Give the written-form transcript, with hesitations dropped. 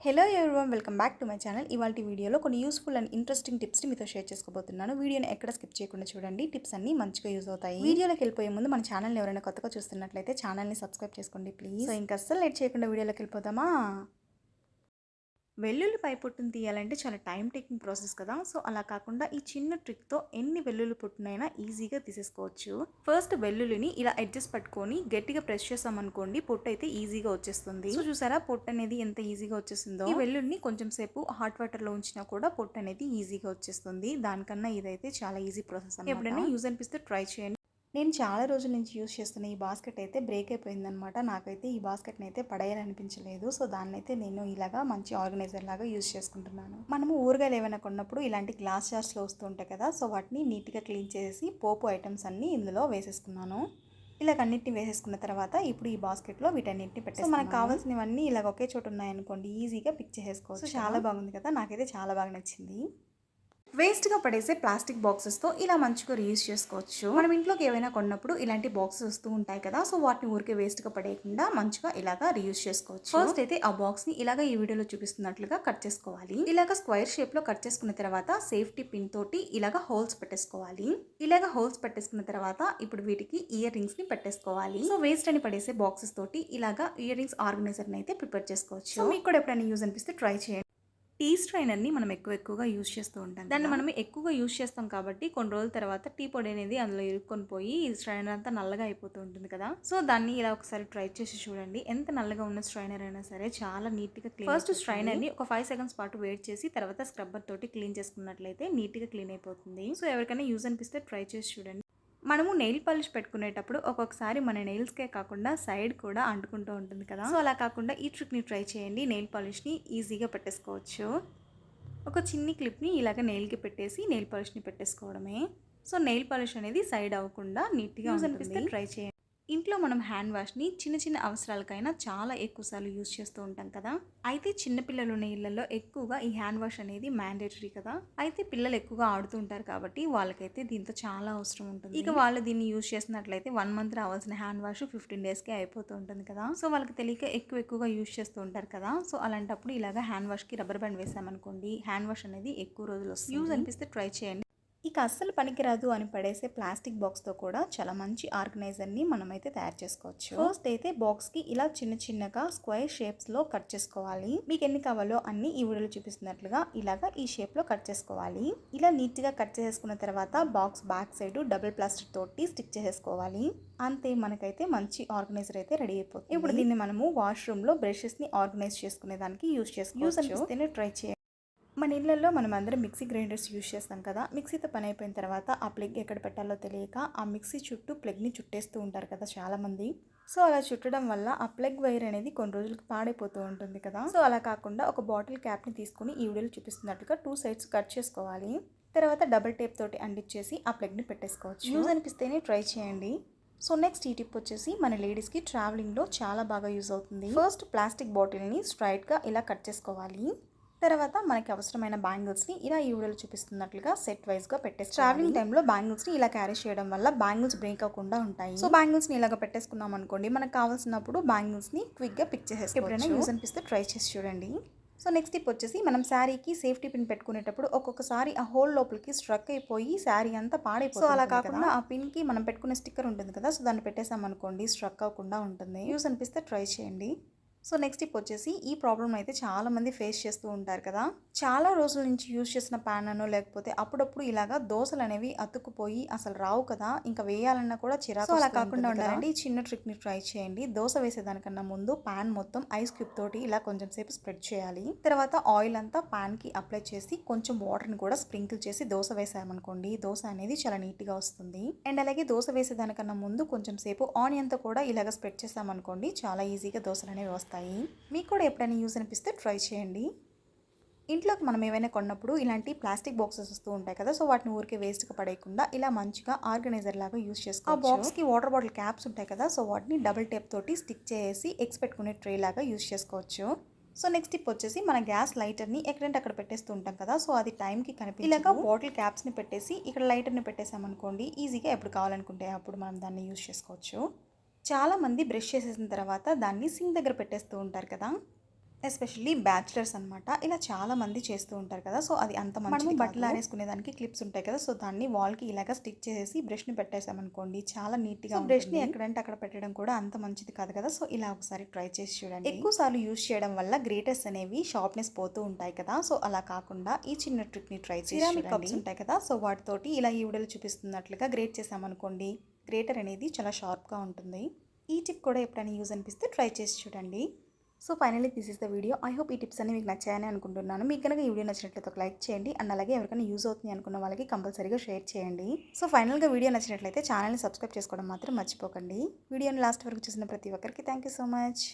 Hello everyone, welcome back to my channel. ఇవాల్టి వీడియోలో కొన్ని యూస్ఫుల్ అండ్ ఇంట్రెస్టింగ్ టిప్స్ని మీతో షేర్ చేసుకోబోతున్నాను. వీడియోని ఎక్కడ స్కిప్ చేయకుండా చూడండి. టిప్స్ అన్ని మంచిగా యూజ్ అవుతాయి. వీడియోలోకి వెళ్ళిపోయే ముందు మన ఛానల్ని ఎవరైనా కొత్తగా చూస్తున్నట్లయితే ఛానల్ని సబ్స్క్రైబ్ చేసుకోండి ప్లీజ్. సో ఇంకా అస్సలు లేట్ చేయకుండా వీడియోలోకి వెళ్ళిపోదామా. వెల్లుల్లిపై పొట్టును తీయాలంటే చాలా టైం టేకింగ్ ప్రాసెస్ కదా. సో అలా కాకుండా ఈ చిన్న ట్రిక్తో ఎన్ని వెల్లుల్లి పొట్టునైనా ఈజీగా తీసేసుకోవచ్చు. ఫస్ట్ వెల్లుల్లిని ఇలా అడ్జస్ట్ పట్టుకొని గట్టిగా ప్రెస్ చేసామనుకోండి, పొట్టు అయితే ఈజీగా వచ్చేస్తుంది. సో చూసారా పొట్టు అనేది ఎంత ఈజీగా వచ్చేస్తుందో. ఈ వెల్లుల్లిని కొంచెం సేపు హాట్ వాటర్లో ఉంచినా కూడా పొట్టు అనేది ఈజీగా వచ్చేస్తుంది. దానికన్నా ఇదైతే చాలా ఈజీ ప్రాసెస్. ఎప్పుడైనా యూజ్ అనిపిస్తే ట్రై చేయండి. నేను చాలా రోజుల నుంచి యూజ్ చేస్తున్న ఈ బాస్కెట్ అయితే బ్రేక్ అయిపోయిందనమాట. నాకైతే ఈ బాస్కెట్ని అయితే పడేయాలనిపించలేదు. సో దాన్ని అయితే నేను ఇలాగా మంచి ఆర్గనైజర్ లాగా యూజ్ చేసుకుంటున్నాను. మనము ఊరగాయలు ఏమైనా కొన్నప్పుడు ఇలాంటి గ్లాస్ జార్స్లో వస్తూ ఉంటాయి కదా. సో వాటిని నీట్గా క్లీన్ చేసి పోపు ఐటమ్స్ అన్నీ ఇందులో వేసేసుకున్నాను. ఇలాగ అన్నింటిని వేసేసుకున్న తర్వాత ఇప్పుడు ఈ బాస్కెట్లో వీటన్నింటిని పెట్టేసి మనకు కావాల్సినవన్నీ ఇలాగ ఒకే చోట ఉన్నాయనుకోండి, ఈజీగా పిక్ చేసేసుకోవచ్చు. చాలా బాగుంది కదా, నాకైతే చాలా బాగా నచ్చింది. వేస్ట్గా పడేసే ప్లాస్టిక్ బాక్సెస్తో ఇలా మంచిగా రీయూజ్ చేసుకోవచ్చు. మనం ఇంట్లోకి ఏవైనా కొన్నప్పుడు ఇలాంటి బాక్సెస్ వస్తూ ఉంటాయి కదా. సో వాటిని ఊరికే వేస్ట్గా పడేయకుండా మంచిగా ఇలాగా రీయూజ్ చేసుకోవచ్చు. ఫస్ట్ అయితే ఆ బాక్స్ని ఇలాగా ఈ వీడియోలో చూపిస్తున్నట్లుగా కట్ చేసుకోవాలి. ఇలాగ స్క్వేర్ షేప్లో కట్ చేసుకున్న తర్వాత సేఫ్టీ పిన్ తోటి ఇలాగ హోల్స్ పెట్టేసుకోవాలి. ఇలాగ హోల్స్ పెట్టేసుకున్న తర్వాత ఇప్పుడు వీటికి ఇయర్ రింగ్స్ని పెట్టేసుకోవాలి. సో వేస్ట్ అని పడేసే బాక్సెస్ తోటి ఇలాగా ఇయర్ రింగ్స్ ఆర్గనైజర్ని అయితే ప్రిపేర్ చేసుకోవచ్చు. సో మీకు కూడా ఎప్పుడైనా యూజ్ అనిపిస్తే ట్రై చేయండి. టీ స్ట్రైనర్ని మనం ఎక్కువగా యూజ్ చేస్తూ ఉంటాం. దాన్ని మనం ఎక్కువగా యూజ్ చేస్తాం కాబట్టి కొన్ని రోజుల తర్వాత టీ పొడి అనేది అందులో ఇరుక్కొని పోయి ఈ స్ట్రైనర్ అంతా నల్లగా అయిపోతూ ఉంటుంది కదా. సో దాన్ని ఇలా ఒకసారి ట్రై చేసి చూడండి. ఎంత నల్లగా ఉన్న స్ట్రైనర్ అయినా సరే చాలా నీట్గా క్లీన్. ఫస్ట్ స్ట్రైనర్ని ఒక 5 సెకండ్స్ పాటు వెయిట్ చేసి తర్వాత స్క్రబ్బర్ తోటి క్లీన్ చేసుకున్నట్లయితే నీట్గా క్లీన్ అయిపోతుంది. సో ఎవరికైనా యూజ్ అనిపిస్తే ట్రై చేసి చూడండి. మనము నెయిల్ పాలిష్ పెట్టుకునేటప్పుడు ఒక్కొక్కసారి మన నెయిల్స్కే కాకుండా సైడ్ కూడా అంటుకుంటూ ఉంటుంది కదా. సో అలా కాకుండా ఈ ట్రిక్ని ట్రై చేయండి. నెయిల్ పాలిష్ని ఈజీగా పెట్టేసుకోవచ్చు. ఒక చిన్ని క్లిప్ని ఇలాగ నెయిల్కి పెట్టేసి నెయిల్ పాలిష్ని పెట్టేసుకోవడమే. సో నెయిల్ పాలిష్ అనేది సైడ్ అవ్వకుండా నీట్గా యూజ్ అనిపిస్తే ట్రై చేయండి. ఇంట్లో మనం హ్యాండ్ వాష్ని చిన్న చిన్న అవసరాలకైనా చాలా ఎక్కువసార్లు యూజ్ చేస్తూ ఉంటాం కదా. అయితే చిన్నపిల్లలు ఉన్న ఇళ్లలో ఎక్కువగా ఈ హ్యాండ్ వాష్ అనేది మ్యాండేటరీ కదా. అయితే పిల్లలు ఎక్కువగా ఆడుతూ ఉంటారు కాబట్టి వాళ్ళకైతే దీంతో చాలా అవసరం ఉంటుంది. ఇక వాళ్ళు దీన్ని యూజ్ చేసినట్లయితే 1 మంత్ రావాల్సిన హ్యాండ్ వాష్ 15 డేస్కే అయిపోతూ ఉంటుంది కదా. సో వాళ్ళకి తెలియక ఎక్కువగా యూజ్ చేస్తూ ఉంటారు కదా. సో అలాంటప్పుడు ఇలాగా హ్యాండ్ వాష్కి రబ్బర్ బ్యాండ్ వేసామనుకోండి, హ్యాండ్ వాష్ అనేది ఎక్కువ రోజులు వస్తుంది. యూజ్ అనిపిస్తే ట్రై చేయండి. ఇక అస్సలు పనికిరాదు అని పడేసే ప్లాస్టిక్ బాక్స్తో కూడా చాలా మంచి ఆర్గనైజర్ని మనమైతే తయారు చేసుకోవచ్చు. ఫస్ట్ అయితే బాక్స్కి ఇలా చిన్నగా స్క్వేర్ షేప్స్లో కట్ చేసుకోవాలి. మీకు ఎన్ని కావాలో అన్ని ఈ వీడియోలో చూపిస్తున్నట్లుగా ఇలాగా ఈ షేప్లో కట్ చేసుకోవాలి. ఇలా నీట్గా కట్ చేసుకున్న తర్వాత box back side double plaster తోటి స్టిక్ చేసేసుకోవాలి. అంతే, మనకైతే మంచి ఆర్గనైజర్ అయితే రెడీ అయిపోతుంది. ఇప్పుడు దీన్ని మనము వాష్రూమ్లో బ్రషెస్ని ఆర్గనైజ్ చేసుకునే దానికి యూజ్ అనిపిస్తేనే ట్రై చేయాలి. మన ఇళ్లలో మనం అందరం మిక్సీ గ్రైండర్స్ యూజ్ చేస్తాం కదా. మిక్సీతో పని అయిపోయిన తర్వాత ఆ ప్లగ్ ఎక్కడ పెట్టాలో తెలియక ఆ మిక్సీ చుట్టూ ప్లగ్ని చుట్టేస్తూ ఉంటారు కదా చాలామంది. సో అలా చుట్టడం వల్ల ఆ ప్లగ్ వైర్ అనేది కొన్ని రోజులకి పాడైపోతూ ఉంటుంది కదా. సో అలా కాకుండా ఒక బాటిల్ క్యాప్ని తీసుకుని ఈ వీడియోలో చూపిస్తున్నట్టుగా 2 సైడ్స్ కట్ చేసుకోవాలి. తర్వాత డబుల్ టేప్ తోటి అంటించేసి ఆ ప్లగ్ని పెట్టేసుకోవచ్చు. యూజ్ అనిపిస్తేనే ట్రై చేయండి. సో నెక్స్ట్ ఈ టిప్ వచ్చేసి మన లేడీస్కి ట్రావెలింగ్లో చాలా బాగా యూజ్ అవుతుంది. ఫస్ట్ ప్లాస్టిక్ బాటిల్ని స్ట్రైట్గా ఇలా కట్ చేసుకోవాలి. తర్వాత మనకి అవసరమైన బ్యాంగిల్స్ని ఇలా ఈ వీడియోలో చూపిస్తున్నట్లుగా సెట్ వైజ్గా పెట్టేసి ట్రావెలింగ్ టైంలో బ్యాంగిల్స్ని ఇలా క్యారీ చేయడం వల్ల బ్యాంగిల్స్ బ్రేక్ అవ్వకుండా ఉంటాయి. సో బ్యాంగిల్స్ని ఇలాగ పెట్టేసుకున్నాం అనుకోండి, మనకు కావాల్సినప్పుడు బ్యాంగిల్స్ని క్విక్గా పిక్ చేసేసుకోవచ్చు. ఎప్పుడైనా యూజ్ అనిపిస్తే ట్రై చేసి చూడండి. సో నెక్స్ట్ టిప్ వచ్చేసి మనం శారీకి సేఫ్టీ పిన్ పెట్టుకునేటప్పుడు ఒక్కొక్కసారి ఆ హోల్ లోపలికి స్ట్రక్ అయిపోయి శారీ అంతా పాడైపోతుంది. సో అలా కాకుండా ఆ పిన్కి మనం పెట్టుకునే స్టిక్కర్ ఉంటుంది కదా, సో దాన్ని పెట్టేసామనుకోండి స్ట్రక్ అవ్వకుండా ఉంటుంది. యూజ్ అనిపిస్తే ట్రై చేయండి. సో నెక్స్ట్ టిప్ వచ్చేసి ఈ ప్రాబ్లం అయితే చాలామంది ఫేస్ చేస్తూ ఉంటారు కదా. చాలా రోజుల నుంచి యూజ్ చేసిన ప్యాన్ అనో లేకపోతే అప్పుడప్పుడు ఇలాగా దోశలు అనేవి అతుక్కుపోయి అసలు రావు కదా, ఇంకా వేయాలన్నా కూడా చిరాకు. సో అలా కాకుండా ఉండాలంటే ఈ చిన్న ట్రిక్ని ట్రై చేయండి. దోశ వేసేదానికన్నా ముందు ప్యాన్ మొత్తం ఐస్ క్యూబ్ తోటి ఇలా కొంచెం సేపు స్ప్రెడ్ చేయాలి. తర్వాత ఆయిల్ అంతా ప్యాన్కి అప్లై చేసి కొంచెం వాటర్ని కూడా స్ప్రింకిల్ చేసి దోశ వేసామనుకోండి, దోశ అనేది చాలా నీట్గా వస్తుంది. అండ్ అలాగే దోశ వేసేదానికన్నా ముందు కొంచెం సేపు ఆనియన్తో కూడా ఇలాగ స్ప్రెడ్ చేసామనుకోండి, చాలా ఈజీగా దోశలు అనేవి వస్తాయి. మీకు కూడా ఎప్పుడైనా యూజ్ అనిపిస్తే ట్రై చేయండి. ఇంట్లోకి మనం ఏవైనా కొన్నప్పుడు ఇలాంటి ప్లాస్టిక్ బాక్సెస్ వస్తూ ఉంటాయి కదా. సో వాటిని ఊరికే వేస్ట్గా పడేయకుండా ఇలా మంచిగా ఆర్గనైజర్ లాగా యూజ్ చేసుకోవచ్చు. ఆ బాక్స్కి వాటర్ బాటిల్ క్యాప్స్ ఉంటాయి కదా, సో వాటిని డబుల్ టేప్ తోటి స్టిక్ చేసి ఎగ్స్ పెట్టుకునే ట్రే లాగా యూజ్ చేసుకోవచ్చు. సో నెక్స్ట్ టిప్ వచ్చేసి మన గ్యాస్ లైటర్ని ఎక్కడంటే అక్కడ పెట్టేస్తూ ఉంటాం కదా. సో అది టైంకి కనిపించదు. ఇలాగా బాటిల్ క్యాప్స్ని పెట్టేసి ఇక్కడ లైటర్ని పెట్టేసామనుకోండి, ఈజీగా ఎప్పుడు కావాలనుకుంటే అప్పుడు మనం దాన్ని యూజ్ చేసుకోవచ్చు. చాలామంది బ్రష్ చేసేసిన తర్వాత దాన్ని సింక్ దగ్గర పెట్టేస్తూ ఉంటారు కదా. ఎస్పెషల్లీ బ్యాచిలర్స్ అనమాట. ఇలా చాలా మంది చేస్తూ ఉంటారు కదా! సో, అది అంత మంచిది కాదు. బట్టలు ఆరేసుకునేదానికి క్లిప్స్ ఉంటాయి కదా! సో, దాన్ని వాల్‌కి ఇలాగ స్టిక్ చేసేసి బ్రష్‌ని పెట్టేసామనుకోండి చాలా నీట్‌గా ఉంటుంది. బ్రష్‌ని ఎక్కడంటే అక్కడ పెట్టడం కూడా అంత మంచిది కాదు కదా! సో, ఇలా ఒకసారి ట్రై చేసి చూడండి. ఎక్కువ సార్లు యూజ్ చేయడం వల్ల గ్రేటర్స్ అనేవి షార్ప్‌నెస్ పోతూ ఉంటాయి కదా! సో, అలా కాకుండా ఈ చిన్న ట్రిక్‌ని ట్రై చేసి చూడండి. సిరామిక్ కప్స్ ఉంటాయి కదా! సో, వాటితోటి ఇలా ఈ వీడియోలో చూపిస్తున్నట్లుగా గ్రేట్ చేసామనుకోండి, గ్రేటర్ అనేది చాలా షార్ప్‌గా ఉంటుంది. ఈ టిప్ కూడా ఎప్పుడైనా యూజ్ అనిపిస్తే ట్రై చేసి చూడండి. So finally this is the video. I hope ఈ టిప్స్ అన్ని మీకు నచ్చాయని అనుకుంటున్నాను. మీకు కనుక ఈ వీడియో నచ్చినట్లయితే ఒక లైక్ చేయండి అండ్ అలాగే ఎవరికైనా యూజ్ అవుతుంది అనుకున్న వాళ్ళకి కంపల్సరీగా షేర్ చేయండి. సో ఫైనల్గా వీడియో నచ్చినట్లయితే ఛానల్ని సబ్స్క్రైబ్ చేసుకోవడం మాత్రం మర్చిపోకండి. వీడియోని లాస్ట్ వరకు చూసిన ప్రతి ఒక్కరికి థ్యాంక్ యూ సో మచ్.